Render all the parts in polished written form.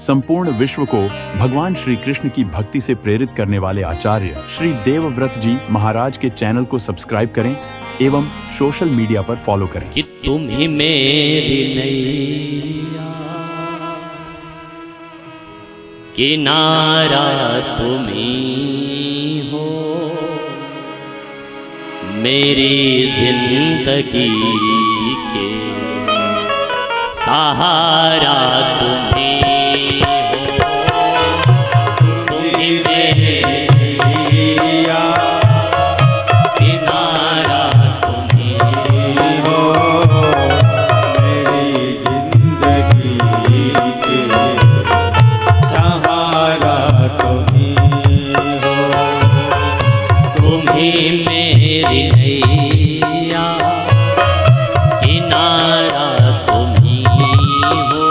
संपूर्ण विश्व को भगवान श्री कृष्ण की भक्ति से प्रेरित करने वाले आचार्य श्री देवव्रत जी महाराज के चैनल को सब्सक्राइब करें एवं सोशल मीडिया पर फॉलो करें। कि तुम ही मेरी नैया, किनारा तुम ही हो, मेरी जिंदगी के सहारा तुम ही हो। तुम ही मेरी नैया, किनारा तुम ही हो, मेरी जिंदगी के सहारा तुम ही हो। तुम ही मेरी नैया, किनारा तुम ही हो।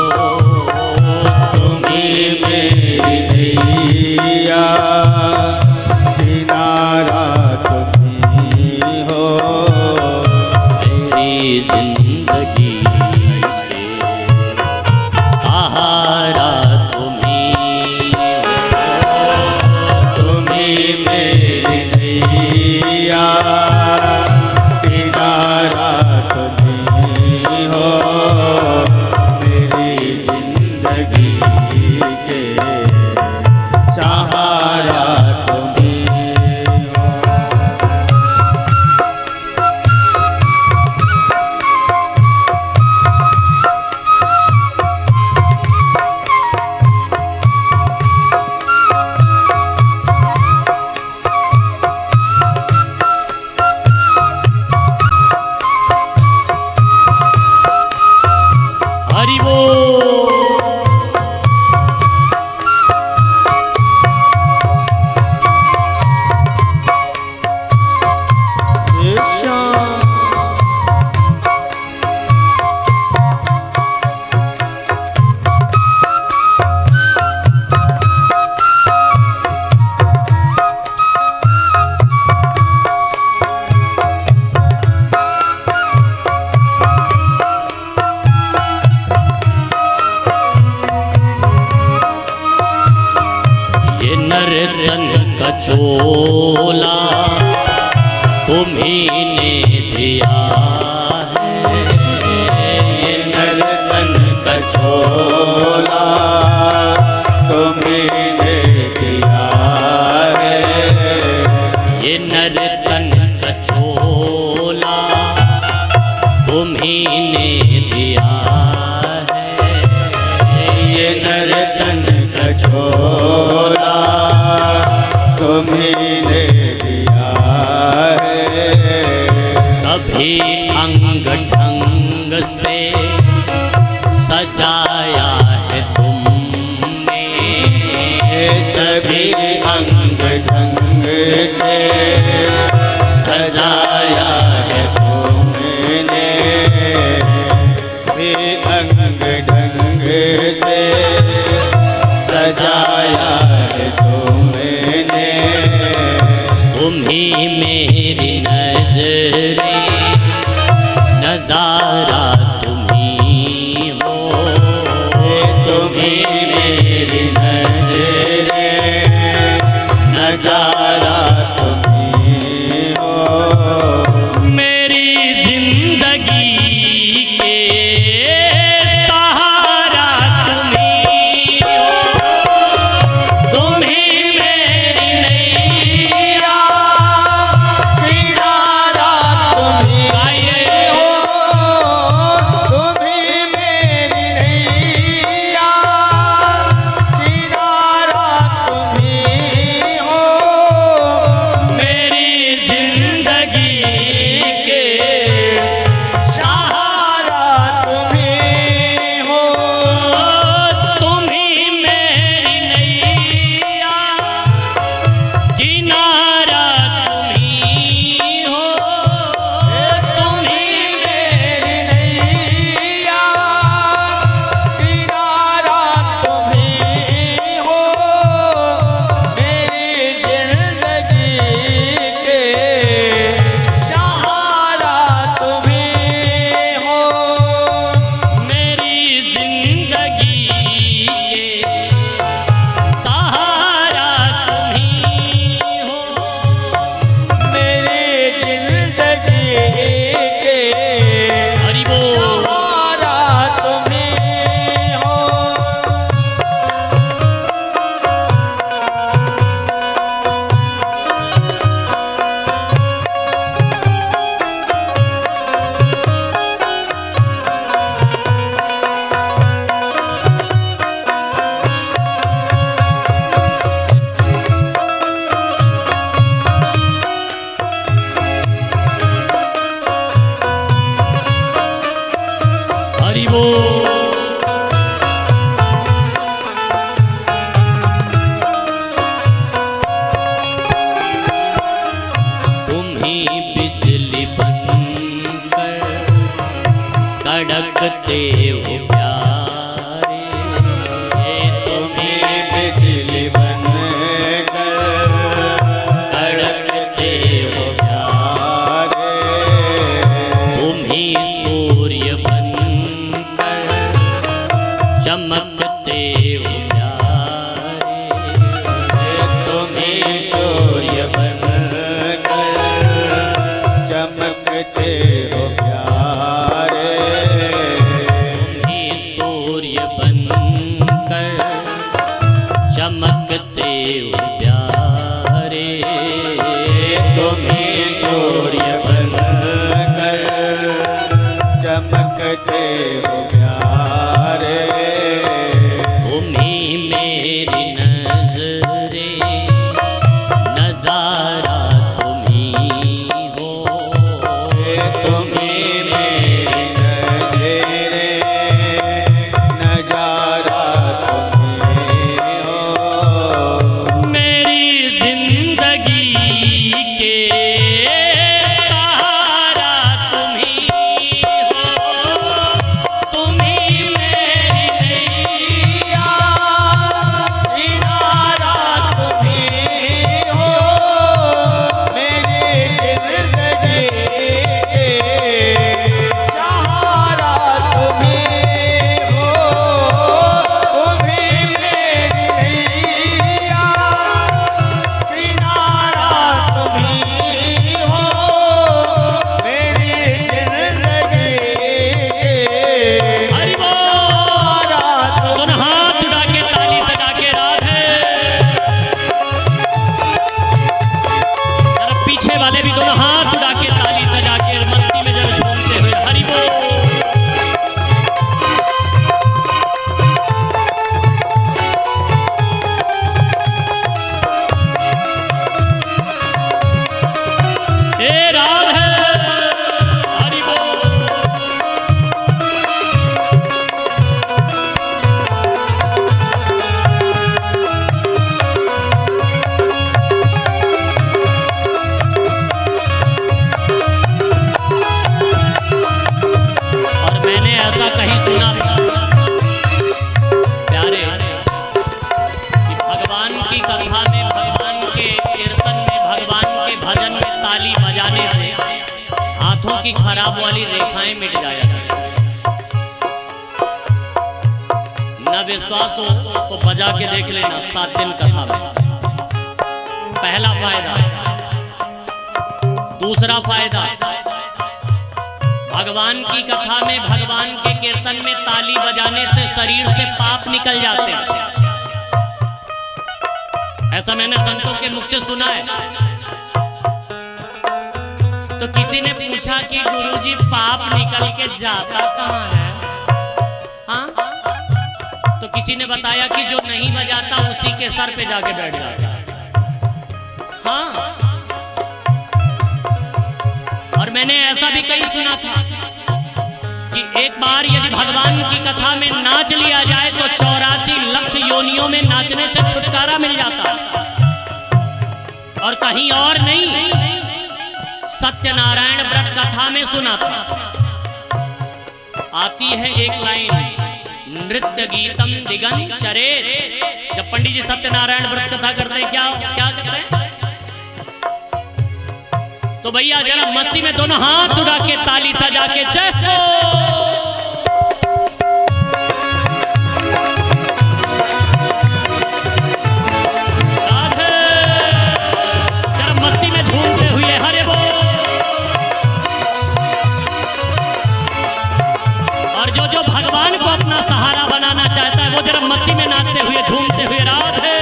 तुम ही मेरी नैया, किनारा तुम ही हो, मेरी जिंदगी के सहारा तुम ही हो। तुम ही मेरी नैया, किनारा तुम ही हो, मेरी जिंदगी के सहारा तुम ही हो। हरि बोल। ये नर्तन का चोला तुम्ही ने दिया है। ये नर्तन का चोला तुम्हें दिया है। ये नर्तन का चोला तुम्ही ने दिया है। ये नर्तन का चोला तुम्हें दिया है। सभी अंग ढंग से सजाया है तुमने। सभी अंग ढंग से सजाया है तुमने। वे अंग ढंग से सजाया है तुमने। तुम ही मेरी नजरे, नजारा तुम ही हो। तुम ही मेरी नजरे, नजारा तुम ही हो। मेरी जिंदगी के सहारा तुम ही हो। तुम ही मेरी नैया, किनारा तुम ही आइए हो। तड़पते हो प्यारे, तुम्हें बिजली बन कर तड़पते हो प्यारे, तुम्ही सूर्य बनकर चमकते हो प्यारे, तुम्हें सूर्य बन कर चमकते हो प्यारे, तुम्ही सूर्य बनकर चमकते हो प्यारे, तुम्हें सूर्य बन कर चमकते हो प्यारे, तुम्ही मेरी नजरे नजारा तुम्ही हो, तुम्हें मेरी नजरे नजारा तुम्हें हो, मेरी जिंदगी के तारा तुम्ही हो, तुम्ही मेरी नैया किनारा तुम्हें हो, मेरी जिंदगी के सहारा तुम्हें हो, तुम्हें मेरी नैया किनारा तुम्हें हो, मेरी जिंदगी के हरि बोल। सहारा दोनों हाथ उठा के ताली सजा के राधे। जरा पीछे वाले भी दोनों हाथ उठा के ताली सजा के मस्ती में जरा झूमते हुए हरि बोल। हे राधे हरि बोल। और मैंने ऐसा कहीं सुना था प्यारे कि भगवान की कथा में, भगवान के कीर्तन में, भगवान के भजन में ताली बजाने से हाथों की खराब वाली रेखाएं मिट जाया करती। न विश्वास हो तो बजा के देख लेना 7 दिन कथा में। पहला फायदा। दूसरा फायदा, भगवान की कथा में, भगवान के कीर्तन में ताली बजाने से शरीर से पाप निकल जाते हैं। ऐसा मैंने संतों के मुख से सुना है। तो किसी ने पूछा कि गुरुजी पाप निकल के जाता कहाँ है? हाँ? तो किसी ने बताया कि जो नहीं बजाता उसी के सर पे जाके बैठ जाता है। हाँ, और मैंने ऐसा भी कहीं सुना था कि एक बार यदि भगवान की कथा में नाच लिया जाए तो 84 लक्ष योनियों में नाचने से छुटकारा मिल जाता है। और कहीं और नहीं, सत्यनारायण व्रत कथा में सुना था। आती है एक लाइन, नृत्य गीतम दिगंचरे। जब पंडित जी सत्यनारायण व्रत कथा करते हैं, क्या क्या करते हैं? तो भैया जरा मस्ती में दोनों हाथ उठा के ताली सजा के जय हो। राधे। जरा मस्ती में झूमते हुए हरे बोल। और जो भगवान को अपना सहारा बनाना चाहता है वो जरा मस्ती में नाचते हुए झूमते हुए राधे।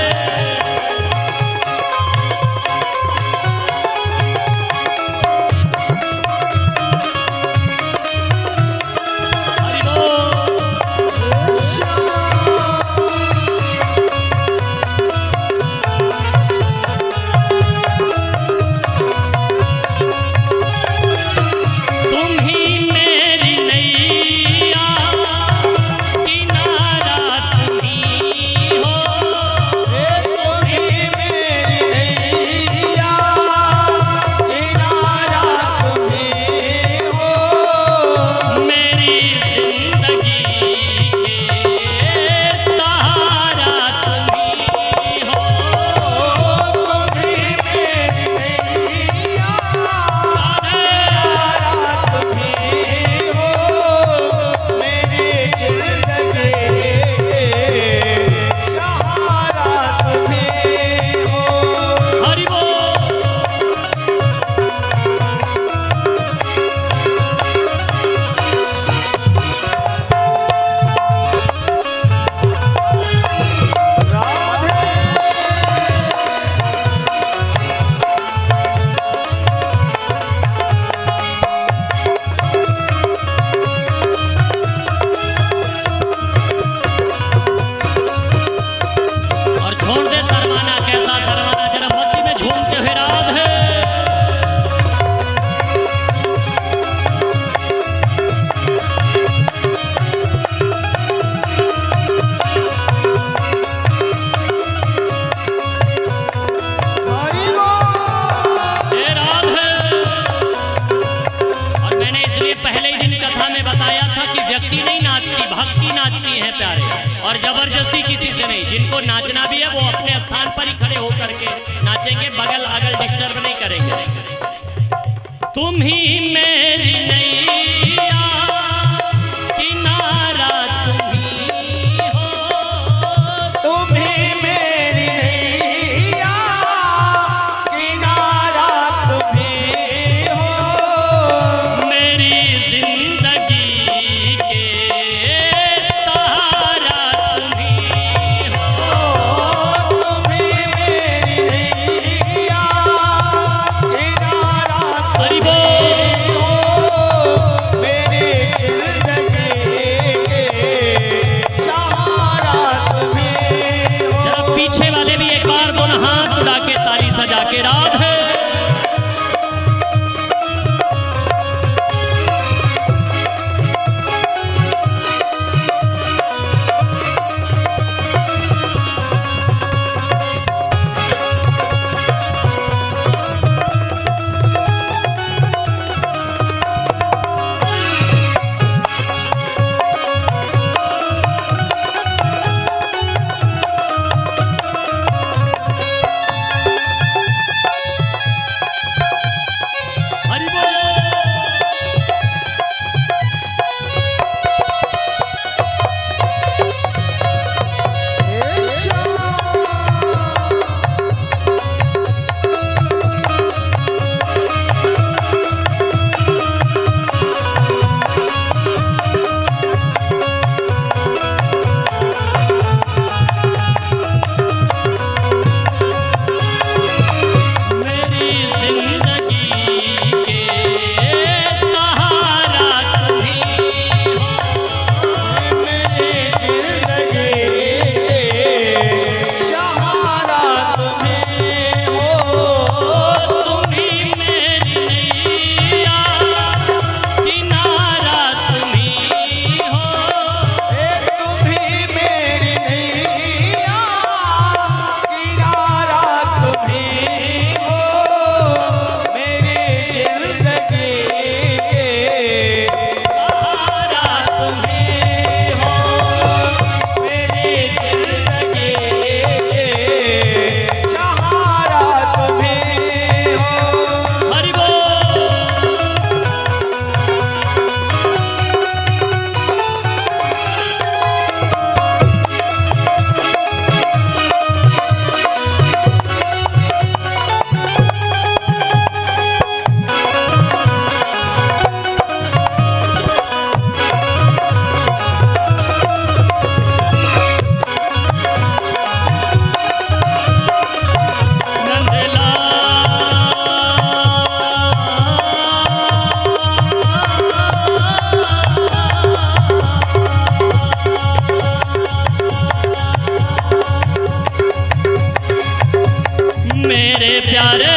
पीछे नहीं। जिनको नाचना भी है वो अपने स्थान पर ही खड़े होकर के नाचेंगे, बगल अगल डिस्टर्ब नहीं करेंगे। तुम ही मेरी नैया किनारा तुम ही हो, तुम ही मेरी नैया किनारा तुम ही हो, मेरी जिंदगी के तारा तुम ही हो। तुम ही मेरी नैया किनारा हरि तुम बोल। हो, मेरी जिंदगी के सहारा तुम ही हो। जरा पीछे वाले भी एक बार दोनों हाथ उड़ा के ताली सजा के राधे। हरि बोल। मेरी जिंदगी के सहारा तुम ही हो, मेरी जिंदगी के सहारा तुम ही हो। तुम ही मेरी नैया किनारा तुम ही हो, तुम ही मेरी नैया किनारा तुम ही हो, मेरी जिंदगी के सहारा तुम ही हो, मेरी जिंदगी के सहारा तुम ही हो। हरि बोल। मेरे प्यारे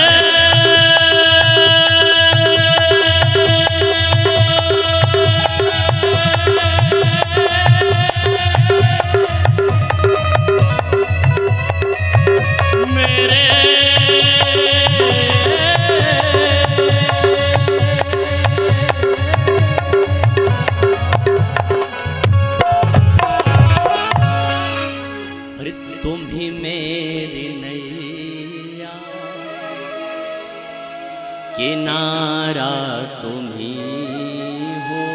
मेरे अरे तुम ही मेरी नैया किनारा तुम ही हो,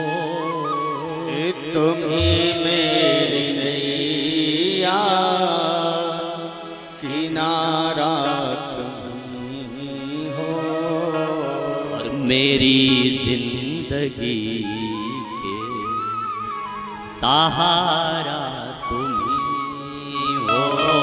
तुम ही मेरी नैया किनारा तुम ही हो, और मेरी जिंदगी के सहारा तुम ही हो।